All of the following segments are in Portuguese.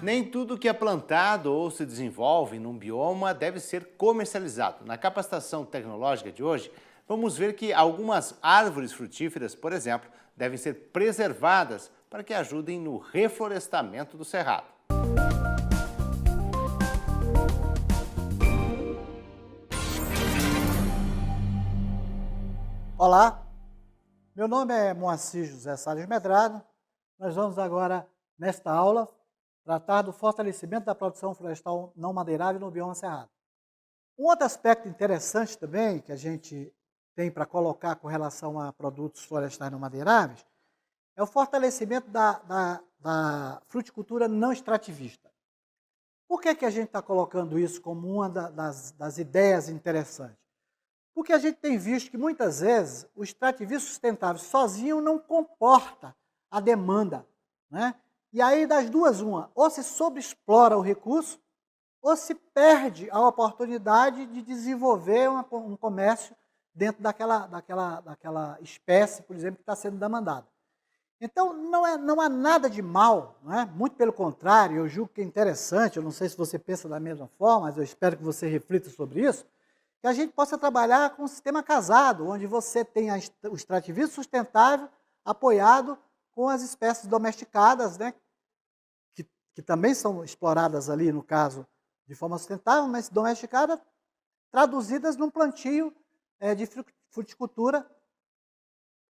Nem tudo que é plantado ou se desenvolve num bioma deve ser comercializado. Na capacitação tecnológica de hoje, vamos ver que algumas árvores frutíferas, por exemplo, devem ser preservadas para que ajudem no reflorestamento do cerrado. Olá, meu nome é Moacir José Salles Medrado. Nós vamos agora, nesta aula, tratar do fortalecimento da produção florestal não madeirável no bioma cerrado. Um outro aspecto interessante também que a gente tem para colocar com relação a produtos florestais não madeiráveis é o fortalecimento da fruticultura não extrativista. Por que a gente está colocando isso como uma das ideias interessantes? Porque a gente tem visto que muitas vezes o extrativismo sustentável sozinho não comporta a demanda, né? E aí das duas uma, ou se sobreexplora o recurso, ou se perde a oportunidade de desenvolver um comércio dentro daquela espécie, por exemplo, que está sendo demandada. Então não há nada de mal, né? Muito pelo contrário, eu julgo que é interessante, eu não sei se você pensa da mesma forma, mas eu espero que você reflita sobre isso, que a gente possa trabalhar com um sistema casado, onde você tem o extrativismo sustentável apoiado com as espécies domesticadas, né, que também são exploradas ali, no caso, de forma sustentável, mas domesticadas, traduzidas num plantio de fruticultura,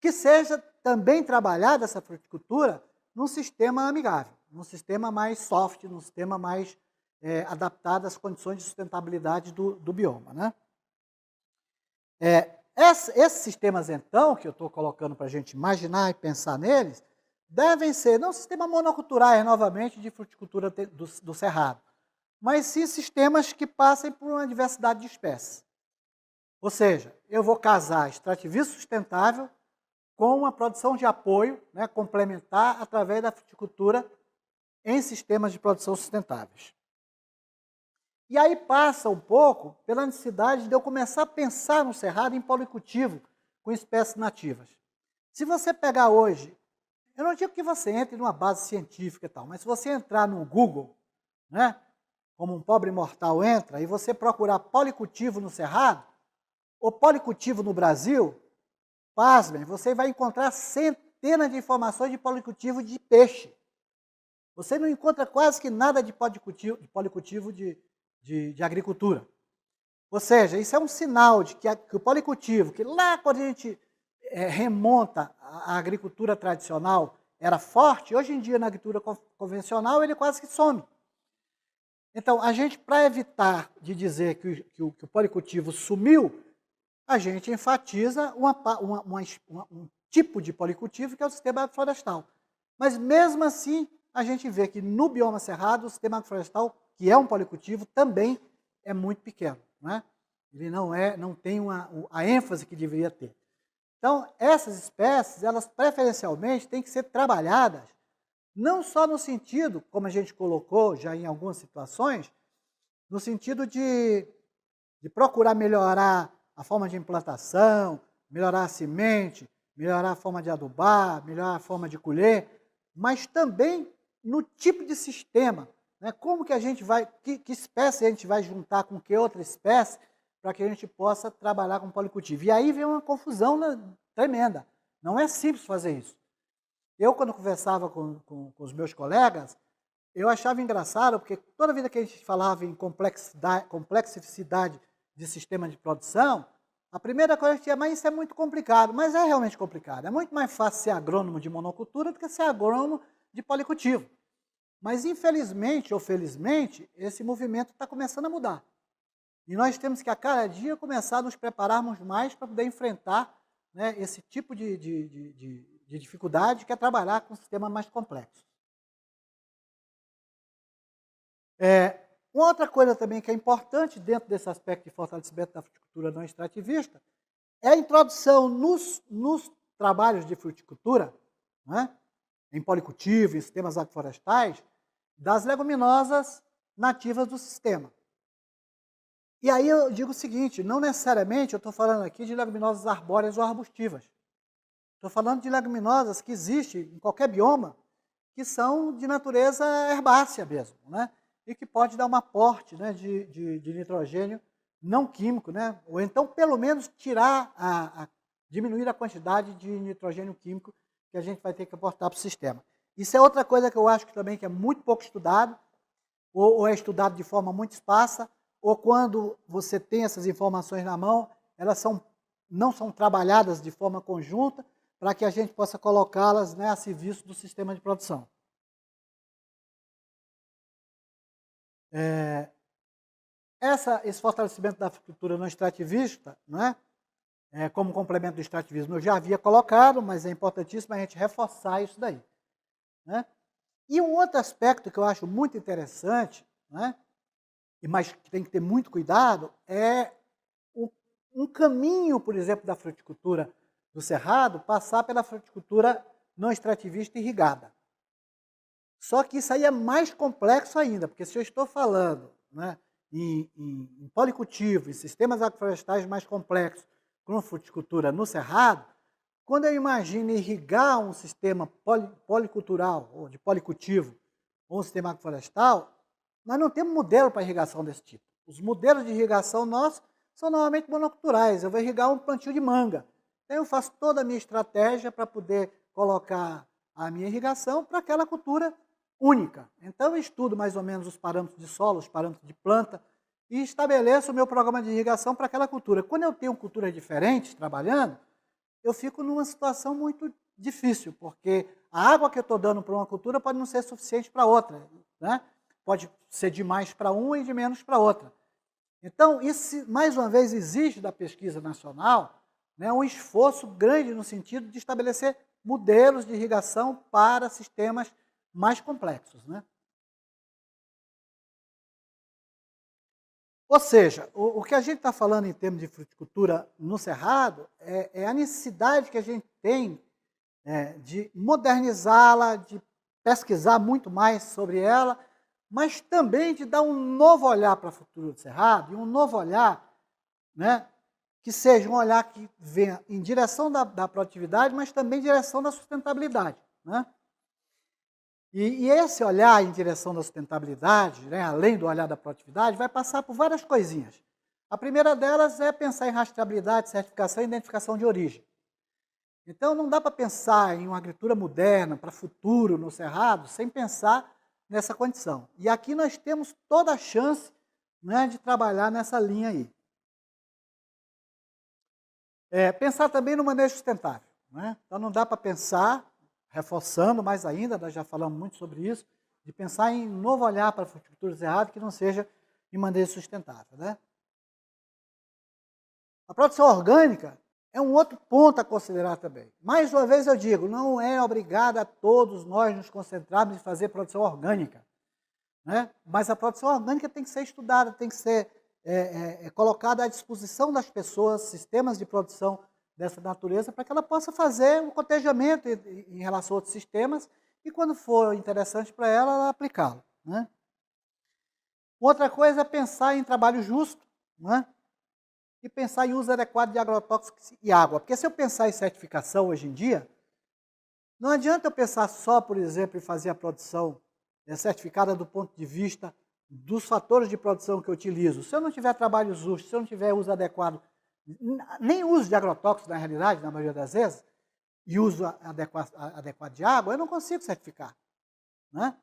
que seja também trabalhada essa fruticultura num sistema amigável, num sistema mais soft, num sistema mais adaptado às condições de sustentabilidade do bioma, né? Esses sistemas, então, que eu estou colocando para a gente imaginar e pensar neles, devem ser, não sistemas monoculturais, novamente, de fruticultura do cerrado, mas sim sistemas que passem por uma diversidade de espécies. Ou seja, eu vou casar extrativismo sustentável com uma produção de apoio, né, complementar, através da fruticultura em sistemas de produção sustentáveis. E aí passa um pouco pela necessidade de eu começar a pensar no cerrado em policultivo com espécies nativas. Se você pegar hoje, eu não digo que você entre numa base científica e tal, mas se você entrar no Google, né, como um pobre mortal entra, e você procurar policultivo no cerrado, ou policultivo no Brasil, pasmem, você vai encontrar centenas de informações de policultivo de peixe. Você não encontra quase que nada de policultivo de agricultura. Ou seja, isso é um sinal de que o policultivo, que lá quando a gente remonta a agricultura tradicional, era forte, hoje em dia na agricultura convencional ele quase que some. Então, a gente, para evitar de dizer que o policultivo sumiu, a gente enfatiza um tipo de policultivo que é o sistema agroflorestal. Mas mesmo assim, a gente vê que no bioma cerrado, o sistema agroflorestal, que é um policultivo, também é muito pequeno, né? Ele não tem a ênfase que deveria ter. Então, essas espécies, elas preferencialmente têm que ser trabalhadas, não só no sentido, como a gente colocou já em algumas situações, no sentido de procurar melhorar a forma de implantação, melhorar a semente, melhorar a forma de adubar, melhorar a forma de colher, mas também no tipo de sistema, né? Como que a gente vai, que espécie a gente vai juntar com que outra espécie para que a gente possa trabalhar com policultivo. E aí vem uma confusão, né, tremenda. Não é simples fazer isso. Eu, quando conversava com os meus colegas, eu achava engraçado, porque toda vida que a gente falava em complexidade de sistema de produção, a primeira coisa que tinha, mas isso é muito complicado. Mas é realmente complicado. É muito mais fácil ser agrônomo de monocultura do que ser agrônomo de policultivo. Mas, infelizmente ou felizmente, esse movimento está começando a mudar. E nós temos que, a cada dia, começar a nos prepararmos mais para poder enfrentar, né, esse tipo de dificuldade, que é trabalhar com um sistema mais complexo. Uma outra coisa também que é importante dentro desse aspecto de fortalecimento da fruticultura não extrativista é a introdução nos trabalhos de fruticultura, né, em policultivo, em sistemas agroflorestais, das leguminosas nativas do sistema. E aí eu digo o seguinte, não necessariamente eu estou falando aqui de leguminosas arbóreas ou arbustivas. Estou falando de leguminosas que existem em qualquer bioma que são de natureza herbácea mesmo, né? E que pode dar um aporte, né, de nitrogênio não químico, né? Ou então, pelo menos, diminuir a quantidade de nitrogênio químico que a gente vai ter que aportar para o sistema. Isso é outra coisa que eu acho que também que é muito pouco estudado, ou é estudado de forma muito esparsa, ou quando você tem essas informações na mão, elas não são trabalhadas de forma conjunta para que a gente possa colocá-las, né, a serviço do sistema de produção. Esse fortalecimento da agricultura não extrativista, né, como complemento do extrativismo, eu já havia colocado, mas é importantíssimo a gente reforçar isso daí, né? E um outro aspecto que eu acho muito interessante, né, mas que tem que ter muito cuidado, é um caminho, por exemplo, da fruticultura do Cerrado, passar pela fruticultura não extrativista irrigada. Só que isso aí é mais complexo ainda, porque se eu estou falando, né, em policultivo, em sistemas agroflorestais mais complexos, com fruticultura no Cerrado, quando eu imagino irrigar um sistema policultural, ou de policultivo, ou um sistema agroflorestal, nós não temos modelo para irrigação desse tipo. Os modelos de irrigação nossos são normalmente monoculturais. Eu vou irrigar um plantio de manga. Então eu faço toda a minha estratégia para poder colocar a minha irrigação para aquela cultura única. Então eu estudo mais ou menos os parâmetros de solo, os parâmetros de planta, e estabeleço o meu programa de irrigação para aquela cultura. Quando eu tenho culturas diferentes trabalhando, eu fico numa situação muito difícil, porque a água que eu estou dando para uma cultura pode não ser suficiente para outra, né? Pode ser de mais para uma e de menos para outra. Então, isso, mais uma vez, exige da pesquisa nacional, né, um esforço grande no sentido de estabelecer modelos de irrigação para sistemas mais complexos, né? Ou seja, o que a gente está falando em termos de fruticultura no Cerrado é a necessidade que a gente tem de modernizá-la, de pesquisar muito mais sobre ela, mas também de dar um novo olhar para a fruticultura do Cerrado, e um novo olhar, né, que seja um olhar que venha em direção da produtividade, mas também em direção da sustentabilidade, né? E esse olhar em direção da sustentabilidade, né, além do olhar da produtividade, vai passar por várias coisinhas. A primeira delas é pensar em rastreabilidade, certificação e identificação de origem. Então, não dá para pensar em uma agricultura moderna, para futuro, no Cerrado, sem pensar nessa condição. E aqui nós temos toda a chance, né, de trabalhar nessa linha aí. Pensar também no manejo sustentável, né? Então, não dá para pensar, reforçando mais ainda, nós já falamos muito sobre isso, de pensar em um novo olhar para a fruticultura do Cerrado que não seja em manejo sustentável, né? A produção orgânica é um outro ponto a considerar também. Mais uma vez eu digo, não é obrigado a todos nós nos concentrarmos em fazer produção orgânica, né? Mas a produção orgânica tem que ser estudada, tem que ser colocada à disposição das pessoas, sistemas de produção dessa natureza, para que ela possa fazer um cotejamento em relação a outros sistemas e, quando for interessante para ela aplicá-lo, né? Outra coisa é pensar em trabalho justo, né? E pensar em uso adequado de agrotóxicos e água. Porque se eu pensar em certificação hoje em dia, não adianta eu pensar só, por exemplo, em fazer a produção certificada do ponto de vista dos fatores de produção que eu utilizo. Se eu não tiver trabalho justo, se eu não tiver uso adequado, nem uso de agrotóxicos na realidade, na maioria das vezes, e uso adequado de água, eu não consigo certificar, né?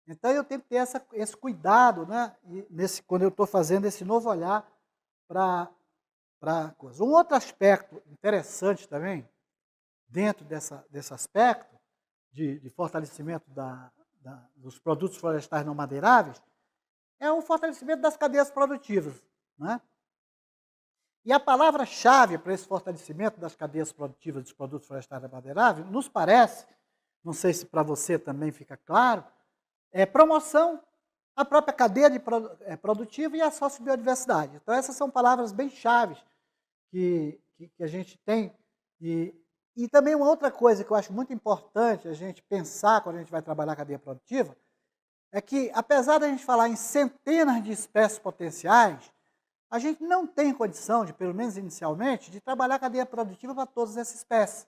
Então eu tenho que ter esse cuidado, né, quando eu estou fazendo esse novo olhar para a coisa. Um outro aspecto interessante também, dentro desse aspecto de fortalecimento dos produtos florestais não madeiráveis, é o fortalecimento das cadeias produtivas, né? E a palavra-chave para esse fortalecimento das cadeias produtivas dos produtos florestais não madeiráveis, nos parece, não sei se para você também fica claro, é promoção, a própria cadeia produtiva e a sociobiodiversidade. Então essas são palavras bem chaves que a gente tem. E também uma outra coisa que eu acho muito importante a gente pensar quando a gente vai trabalhar a cadeia produtiva, é que, apesar de a gente falar em centenas de espécies potenciais, a gente não tem condição, pelo menos inicialmente, de trabalhar a cadeia produtiva para todas essas espécies.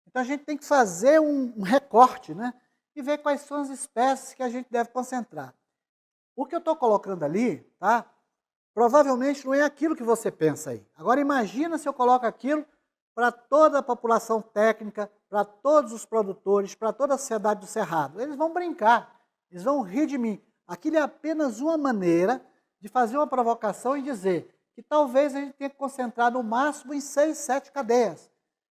Então, a gente tem que fazer um recorte, né, e ver quais são as espécies que a gente deve concentrar. O que eu estou colocando ali, tá? Provavelmente não é aquilo que você pensa aí. Agora imagina se eu coloco aquilo para toda a população técnica, para todos os produtores, para toda a sociedade do Cerrado. Eles vão brincar, eles vão rir de mim. Aquilo é apenas uma maneira de fazer uma provocação e dizer que talvez a gente tenha que concentrar no máximo em 6, 7 cadeias.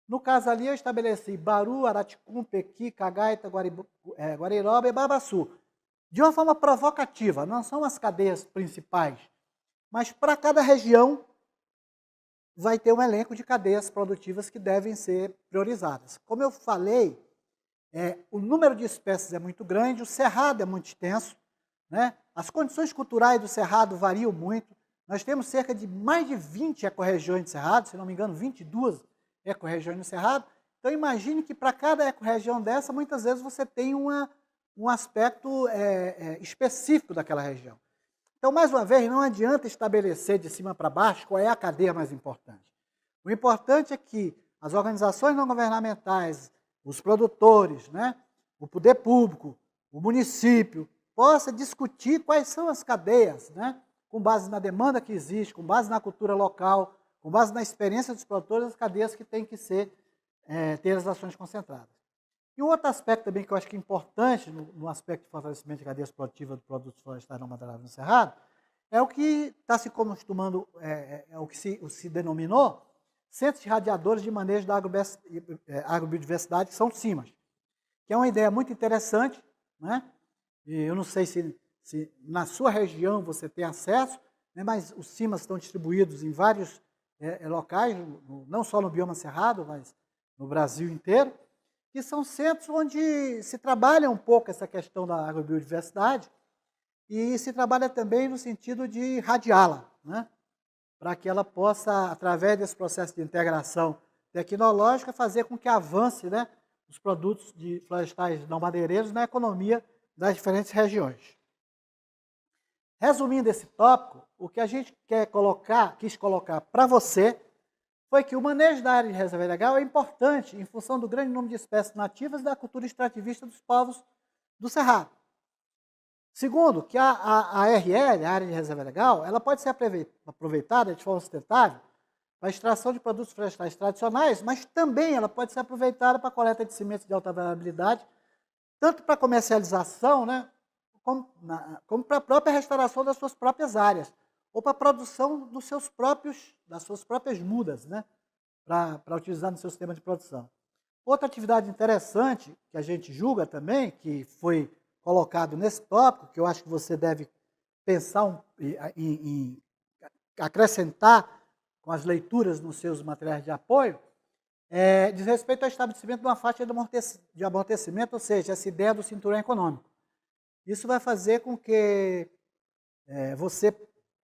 No caso ali eu estabeleci Baru, Araticum, Pequi, Cagaita, Guariroba e Babaçu. De uma forma provocativa, não são as cadeias principais, mas para cada região vai ter um elenco de cadeias produtivas que devem ser priorizadas. Como eu falei, o número de espécies é muito grande, o cerrado é muito extenso, né? As condições culturais do cerrado variam muito. Nós temos cerca de mais de 20 ecorregiões de cerrado, se não me engano, 22 ecorregiões no cerrado. Então imagine que para cada ecorregião dessa, muitas vezes você tem um aspecto específico daquela região. Então, mais uma vez, não adianta estabelecer de cima para baixo qual é a cadeia mais importante. O importante é que as organizações não governamentais, os produtores, né, o poder público, o município, possa discutir quais são as cadeias, né, com base na demanda que existe, com base na cultura local, com base na experiência dos produtores, as cadeias que têm que ter as ações concentradas. E um outro aspecto também que eu acho que é importante no aspecto de fortalecimento de cadeias produtivas de produtos florestais não madeiráveis no Cerrado, é o que está se costumando, é o que se denominou Centros de Radiadores de Manejo da Agrobiodiversidade, que são os CIMAs, que é uma ideia muito interessante, né? E eu não sei se na sua região você tem acesso, né? Mas os CIMAs estão distribuídos em vários locais, não só no bioma Cerrado, mas no Brasil inteiro, que são centros onde se trabalha um pouco essa questão da agrobiodiversidade e se trabalha também no sentido de radiá-la, né? Para que ela possa, através desse processo de integração tecnológica, fazer com que avance, né, os produtos florestais não madeireiros na economia das diferentes regiões. Resumindo esse tópico, o que a gente quis colocar para você foi que o manejo da área de reserva legal é importante em função do grande número de espécies nativas e da cultura extrativista dos povos do Cerrado. Segundo, que a ARL, a área de reserva legal, ela pode ser aproveitada de forma sustentável para a extração de produtos florestais tradicionais, mas também ela pode ser aproveitada para a coleta de sementes de alta variabilidade, tanto para comercialização, né, como para a própria restauração das suas próprias áreas, ou para a produção das suas próprias mudas, né, para utilizar no seu sistema de produção. Outra atividade interessante que a gente julga também, que foi colocado nesse tópico, que eu acho que você deve pensar em acrescentar com as leituras nos seus materiais de apoio, diz respeito ao estabelecimento de uma faixa de amortecimento, ou seja, essa ideia do cinturão econômico. Isso vai fazer com que você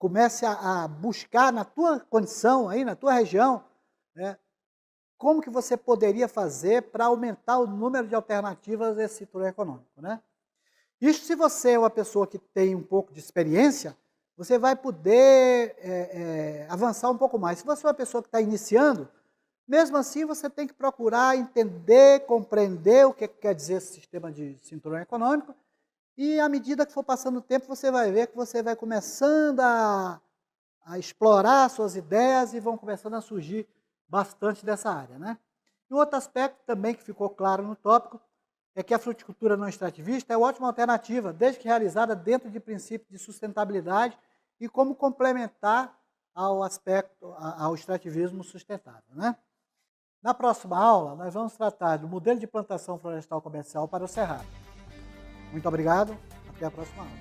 comece a buscar na tua condição, aí, na tua região, né, como que você poderia fazer para aumentar o número de alternativas desse cinturão econômico, né? Isso, se você é uma pessoa que tem um pouco de experiência, você vai poder avançar um pouco mais. Se você é uma pessoa que está iniciando, mesmo assim você tem que procurar entender, compreender o que quer dizer esse sistema de cinturão econômico, e à medida que for passando o tempo, você vai ver que você vai começando a explorar suas ideias e vão começando a surgir bastante dessa área, né? E um outro aspecto também que ficou claro no tópico é que a fruticultura não extrativista é uma ótima alternativa, desde que realizada dentro de princípios de sustentabilidade e como complementar ao extrativismo sustentável, né? Na próxima aula, nós vamos tratar do modelo de plantação florestal comercial para o Cerrado. Muito obrigado, até a próxima aula.